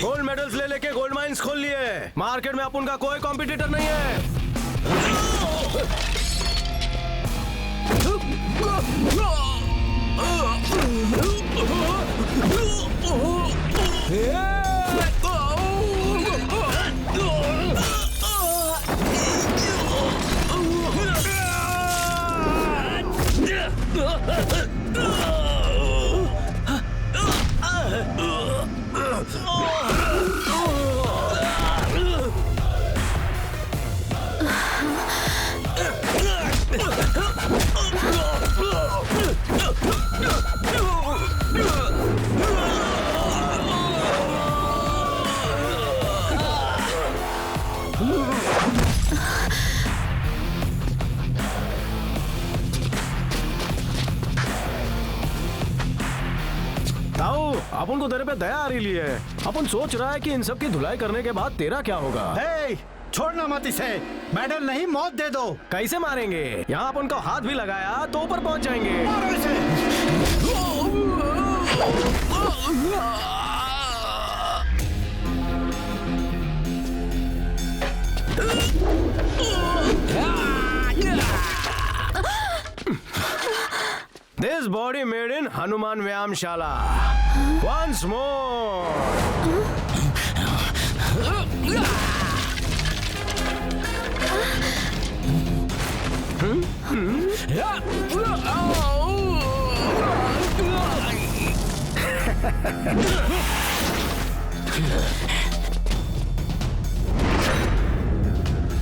Gold medals ले लेके gold mines खोल लिए। मार्केट में अपन का कोई कॉम्पिटिटर नहीं है। अपन को तेरे पे दया आ रही है। अपन सोच रहा है कि इन सब की धुलाई करने के बाद तेरा क्या होगा। छोड़ना मत इसे, मेडल नहीं मौत दे दो। कैसे मारेंगे? यहाँ अपन को हाथ भी लगाया तो ऊपर पहुंच जाएंगे। मारो इसे। This body made in Hanuman Vyamshala. Once more.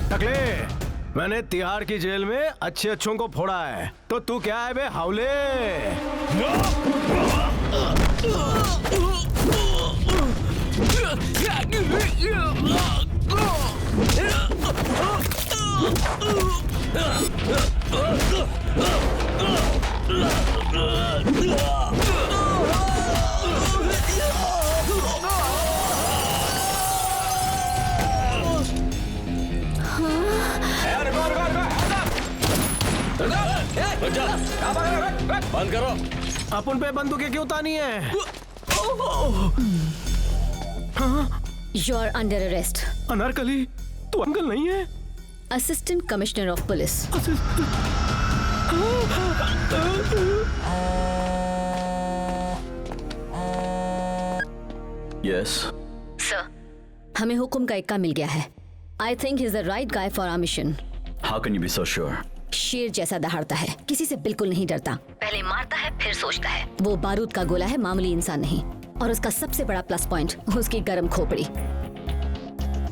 टकले, मैंने तिहाड़ की जेल में अच्छे अच्छों को फोड़ा है, तो तू क्या है बे हावले? बंद करो। अपन पे बंदूकें क्यों तानी है? You are under arrest. Anarkali, तू अंकल नहीं है? Assistant Commissioner of Police. Yes. Sir, हमें हुक्म का इक्का मिल गया है. I think he's the right guy for our mission. How can you be so sure? शेर जैसा दहाड़ता है, किसी से बिल्कुल नहीं डरता, पहले मारता है फिर सोचता है। वो बारूद का गोला है, मामूली इंसान नहीं। और उसका सबसे बड़ा प्लस पॉइंट उसकी गर्म खोपड़ी।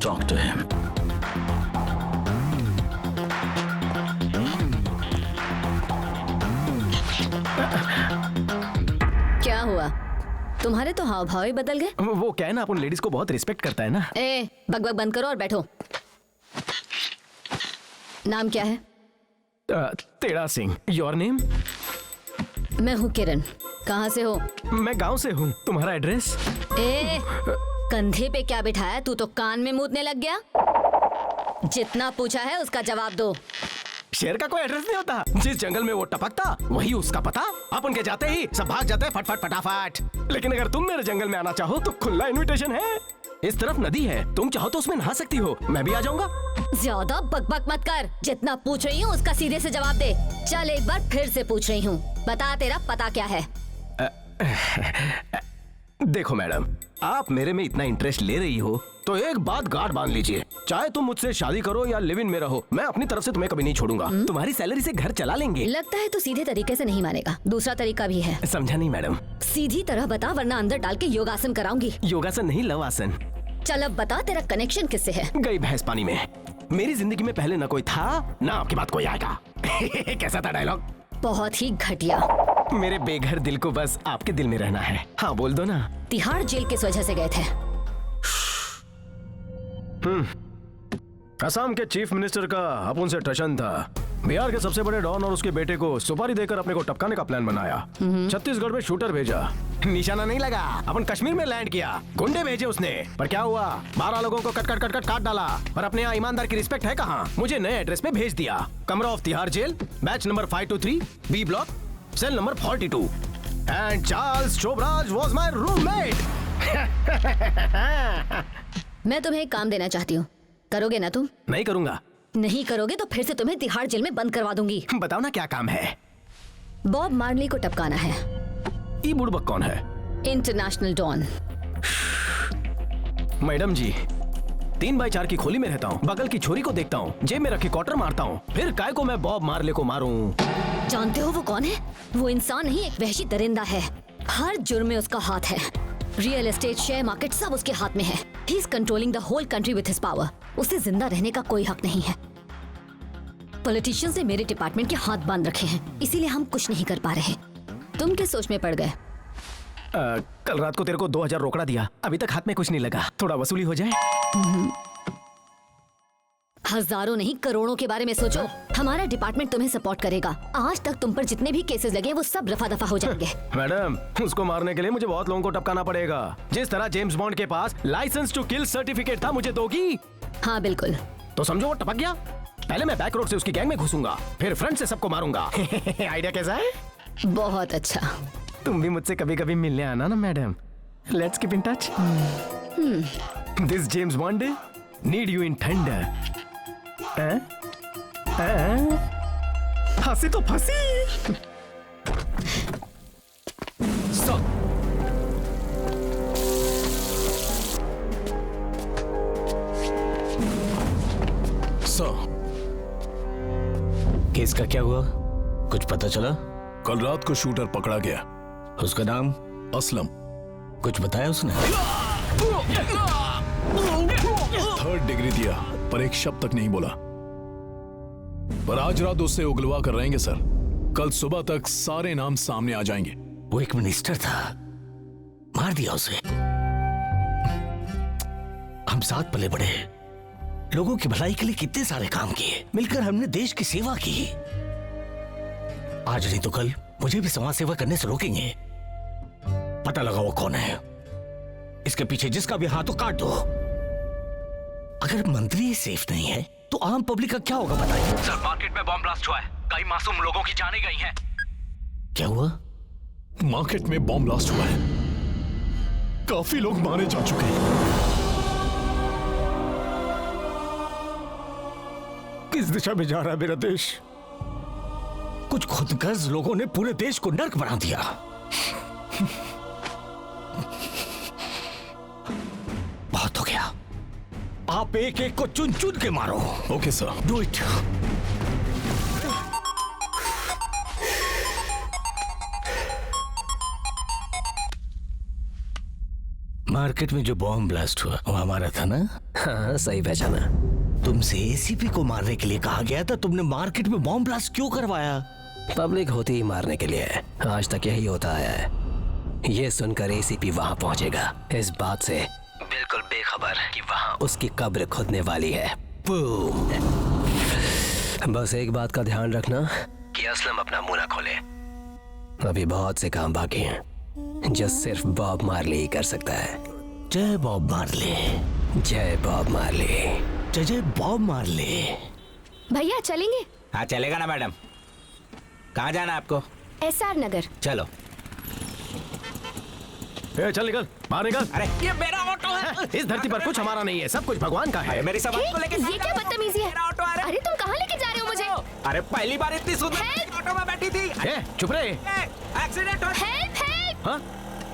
Talk to him. क्या हुआ? तुम्हारे तो हाव भाव ही बदल गए। वो क्या है ना, अपन लेडीज को बहुत रिस्पेक्ट करता है ना। ए, बकबक बंद करो और बैठो। नाम क्या है? तेड़ा सिंह। Your name? मैं हूँ किरण। कहाँ से हो? मैं गांव से हूँ। तुम्हारा एड्रेस? ए, कंधे पे क्या बिठाया? तू तो कान में मूतने लग गया। जितना पूछा है उसका जवाब दो। शेर का कोई एड्रेस नहीं होता। जिस जंगल में वो टपकता वही उसका पता। अपन के जाते ही सब भाग जाते हैं फटफट फटाफट। लेकिन अगर तुम मेरे जंगल में आना चाहो तो खुला इनविटेशन है। इस तरफ नदी है, तुम चाहो तो उसमें नहा सकती हो। मैं भी आ जाऊंगा। ज्यादा बकबक मत कर। जितना पूछ रही हूँ उसका सीधे से जवाब दे। चल एक बार फिर से पूछ रही हूँ, बता तेरा पता क्या है? देखो मैडम, आप मेरे में इतना इंटरेस्ट ले रही हो तो एक बात गांठ बांध लीजिए। चाहे तुम मुझसे शादी करो या लिव इन में रहो, मैं अपनी तरफ से तुम्हें कभी नहीं छोड़ूंगा। तुम्हारी सैलरी से घर चला लेंगे। लगता है तो सीधे तरीके से नहीं मानेगा। दूसरा तरीका भी है। समझा नहीं मैडम? सीधी तरह बता वरना अंदर डाल के योगासन कराऊंगी। योगासन नहीं, लव आसन। चल अब बता तेरा कनेक्शन किससे है? गई भैंस पानी में। मेरी जिंदगी में पहले ना कोई था ना आपके बाद कोई आएगा। कैसा था डायलॉग? बहुत ही घटिया। मेरे बेघर दिल को बस आपके दिल में रहना है। हाँ बोल दो ना। तिहाड़ जेल किस वजह से गए थे? असम के चीफ मिनिस्टर का अपन से टशन था। बिहार के सबसे बड़े डॉन और उसके बेटे को सुपारी देकर अपने को टपकाने का प्लान बनाया। छत्तीसगढ़ में शूटर भेजा, निशाना नहीं लगा। अपन कश्मीर में लैंड किया, गुंडे भेजे उसने। पर क्या हुआ? 12 लोगों को कट कट कट कट काट डाला। पर अपने यहाँ ईमानदार की रिस्पेक्ट है कहाँ? मुझे नए एड्रेस पे भेज दिया। कमरा of Tihar jail, batch number 523, B block, cell number 42। And Charles Sobhraj was my roommate. मैं तुम्हें एक काम देना चाहती हूँ, करोगे ना तुम? नहीं करूंगा। नहीं करोगे तो फिर से तुम्हें तिहाड़ जेल में बंद करवा दूंगी। बताओ ना क्या काम है। बॉब मार्ली को टपकाना है। ये बुड़बक कौन है? International don. मैडम जी, 3x4 की खोली में रहता हूँ, बगल की छोरी को देखता हूँ, जेब में रखी क्वार्टर मारता हूँ, फिर काय को मैं बॉब मार्ले को मारूं? जानते हो वो कौन है? वो इंसान नहीं, एक वहशी दरिंदा है। हर जुर्म में उसका हाथ है। रियल एस्टेट, शेयर मार्केट सब उसके हाथ में है। He is controlling the whole country with his power. उसे जिंदा रहने का कोई हक नहीं है। पॉलिटिशियंस ने मेरे डिपार्टमेंट के हाथ बांध रखे हैं, इसीलिए हम कुछ नहीं कर पा रहे। तुम किस सोच में पड़ गए? कल रात को तेरे को 2000 रोकड़ा दिया, अभी तक हाथ में कुछ नहीं लगा। थोड़ा वसूली हो जाए। हजारों नहीं, करोड़ों के बारे में सोचो। हमारा डिपार्टमेंट तुम्हें सपोर्ट करेगा। आज तक तुम पर जितने भी केसेस लगे वो सब रफा दफा हो जाएंगे। मैडम, उसको मारने के लिए मुझे बहुत लोगों को टपकाना पड़ेगा। जिस तरह जेम्स बॉन्ड के पास लाइसेंस टू किल सर्टिफिकेट था, मुझे दोगी? हाँ बिल्कुल। तो समझो वो टपक गया। पहले मैं बैक रोड से उसकी गैंग में घुसूंगा, फिर फ्रंट से सबको मारूंगा। आइडिया कैसा है? बहुत अच्छा। तुम भी मुझसे कभी कभी मिलने आना ना madam. Let's keep in touch. This James bond need you in thunder. हंसी तो फंसी। केस का क्या हुआ? कुछ पता चला? कल रात को शूटर पकड़ा गया। उसका नाम? असलम। कुछ बताया उसने? 3rd डिग्री दिया पर एक शब्द तक नहीं बोला। पर आज रात उससे उगलवा कर रहेंगे सर। कल सुबह तक सारे नाम सामने आ जाएंगे। वो एक मिनिस्टर था, मार दिया उसे। हम साथ पले बड़े, लोगों की भलाई के लिए कितने सारे काम किए, मिलकर हमने देश की सेवा की। आज नहीं तो कल मुझे भी समाज सेवा करने से रोकेंगे। पता लगा वो कौन है, इसके पीछे जिसका भी हाथ हो काट दो। अगर मंत्री सेफ नहीं है तो आम पब्लिक का क्या होगा बताइए? सर, मार्केट में बॉम्ब ब्लास्ट हुआ है, कई मासूम लोगों की जानें गई हैं। क्या हुआ? मार्केट में बॉम्ब ब्लास्ट हुआ है, काफी लोग मारे जा चुके हैं। किस दिशा में जा रहा है मेरा देश? कुछ खुदगर्ज लोगों ने पूरे देश को नर्क बना दिया। बहुत हो गया, आप एक एक को चुन चुन के मारो। Okay sir. Do it. Market में जो बॉम्ब ब्लास्ट हुआ वो हमारा था ना? हाँ, सही पहचाना। तुमसे एसीपी को मारने के लिए कहा गया था, तुमने मार्केट में बॉम्ब ब्लास्ट क्यों करवाया? पब्लिक होती ही मारने के लिए, आज तक यही होता आया है। ये सुनकर एसीपी वहां पहुंचेगा, इस बात से बिल्कुल बेखबर कि वहां उसकी कब्र खुदने वाली है। बूम। बस एक बात का ध्यान रखना कि असलम अपना मुंह ना खोले। अभी बहुत से काम बाकी हैं जो सिर्फ बॉब मार्ली ही कर सकता है। जय बॉब मार्ली। जय बॉब मार्ली। जय जय बॉब मार्ली। भैया चलेंगे? हाँ चलेगा ना मैडम। कहाँ जाना है आपको? SR नगर। चलो। ए, चल निकल, बाहर निकल। अरे ये मेरा ऑटो है। इस धरती पर कुछ हमारा नहीं है, सब कुछ भगवान का है। मेरी सामान को लेके ये क्या बदतमीजी है? मेरा ऑटो। अरे तुम कहाँ लेके जा रहे हो मुझे? अरे पहली बार इतनी सुंदर ऑटो में बैठी थी। ए, चुप रहे। एक्सीडेंट हो। Help help. हाँ?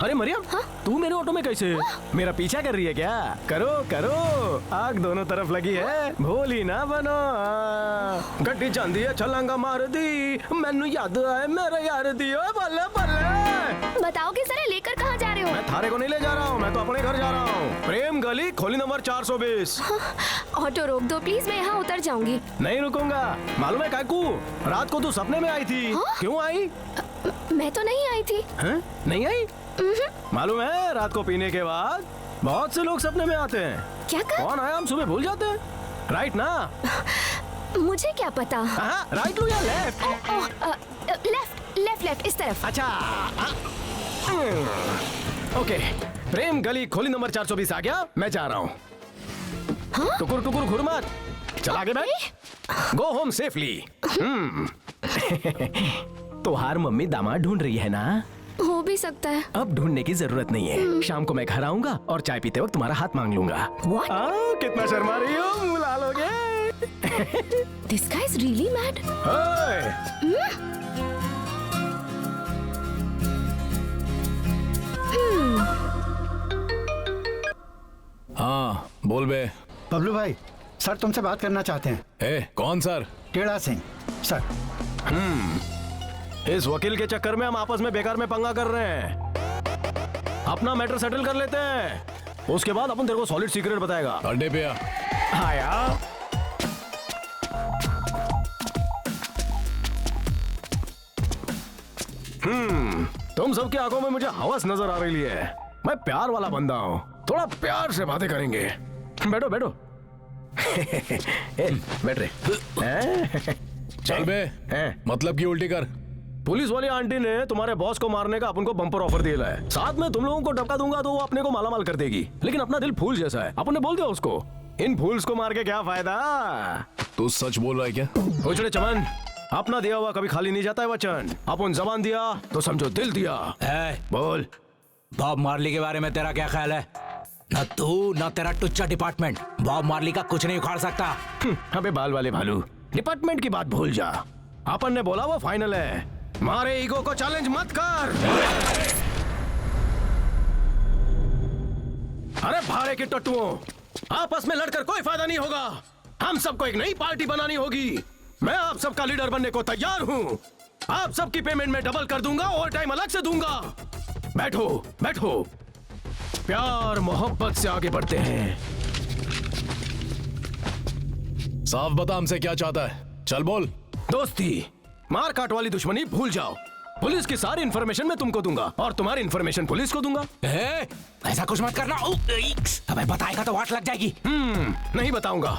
अरे मरियम, तू मेरे ऑटो में कैसे? मेरा पीछा कर रही है क्या? करो करो, आग दोनों तरफ लगी है, भोली ना बनो। गड्डी चांदी है, छलांगा मार दी, मैनू याद आए मेरे यार दी। ओए बल्ले बल्ले। बताओगे जरा, लेकर कहाँ जा रहे हो? मैं थारे को नहीं ले जा रहा हूँ, मैं तो अपने घर जा रहा हूँ। प्रेम गली, खोली नंबर 420। ऑटो रोक दो प्लीज, मैं यहाँ उतर जाऊंगी। नहीं रुकूंगा। मालूम है काकू, रात को तू सपने में आई थी। क्यों आई? मैं तो नहीं आई थी। हैं? नहीं आई? मालूम है, रात को पीने के बाद बहुत से लोग सपने में आते हैं। क्या कर? कौन आया हम सुबह भूल जाते हैं, राइट ना? मुझे क्या पता। हाँ, राइट लो या लेफ्ट? लेफ्ट लेफ्ट लेफ्ट, इस तरफ। अच्छा। ओके, प्रेम गली खोली नंबर 420 आ गया, मैं जा रहा हूँ। टुकुर टुकुर घुर मत, चला आगे बैठ। Go home safely. तो हार मम्मी दामाद ढूंढ रही है ना? हो भी सकता है। अब ढूंढने की जरूरत नहीं है, शाम को मैं घर आऊंगा और चाय पीते वक्त तुम्हारा हाथ मांग लूंगा। What? कितना शर्मा रही हो, मुंह लाल हो गया। This guy is really mad. ओए, हाँ बोल बे। बबलू भाई, सर तुमसे बात करना चाहते हैं। ए कौन सर? टेढ़ा सिंह सर। इस वकील के चक्कर में हम आपस में बेकार में पंगा कर रहे हैं। अपना मैटर सेटल कर लेते हैं, उसके बाद अपन तेरे को सॉलिड सीक्रेट बताएगा। अड्डे पे आ। आया। तुम सबकी आंखों में मुझे हवस नजर आ रही है। मैं प्यार वाला बंदा हूँ, थोड़ा प्यार से बातें करेंगे। बैठो बैठो। बैठ रहे। चल बे, मतलब की उल्टी कर। पुलिस वाली आंटी ने तुम्हारे बॉस को मारने का अपन को बम्पर ऑफर दिया है। साथ में तुम लोगों को टपका दूंगा तो वो अपने को मालामाल कर देगी, लेकिन अपना दिल फूल जैसा है। अपन ने बोल दिया उसको, इन फूल्स को मार के क्या फायदा। तू सच बोल रहा है क्या? उछड़े चमन, अपना दिया हुआ कभी खाली नहीं जाता है वचन। अपन जबान दिया तो समझो दिल दिया। बोल। बॉब मार्ली के बारे में तेरा क्या ख्याल है? न तू न तेरा टुच्चा डिपार्टमेंट बॉब मार्ली का कुछ नहीं उखाड़ सकता। अबे बाल वाले भालू, डिपार्टमेंट की बात भूल जा। अपन ने बोला वो फाइनल है। मारे ईगो को चैलेंज मत कर। अरे भाड़े के टट्टुओं, आपस में लड़कर कोई फायदा नहीं होगा। हम सबको एक नई पार्टी बनानी होगी। मैं आप सबका लीडर बनने को तैयार हूँ। आप सबकी पेमेंट में डबल कर दूंगा, ओवर टाइम अलग से दूंगा। बैठो बैठो, प्यार मोहब्बत से आगे बढ़ते हैं। साफ बता हमसे क्या चाहता है, चल बोल। दोस्ती, मार काट वाली दुश्मनी भूल जाओ। पुलिस की सारी इन्फॉर्मेशन मैं तुमको दूंगा और तुम्हारी इन्फॉर्मेशन पुलिस को दूंगा। ऐसा कुछ मत करना। अबे बताएगा तो वाट लग जाएगी। नहीं बताऊंगा।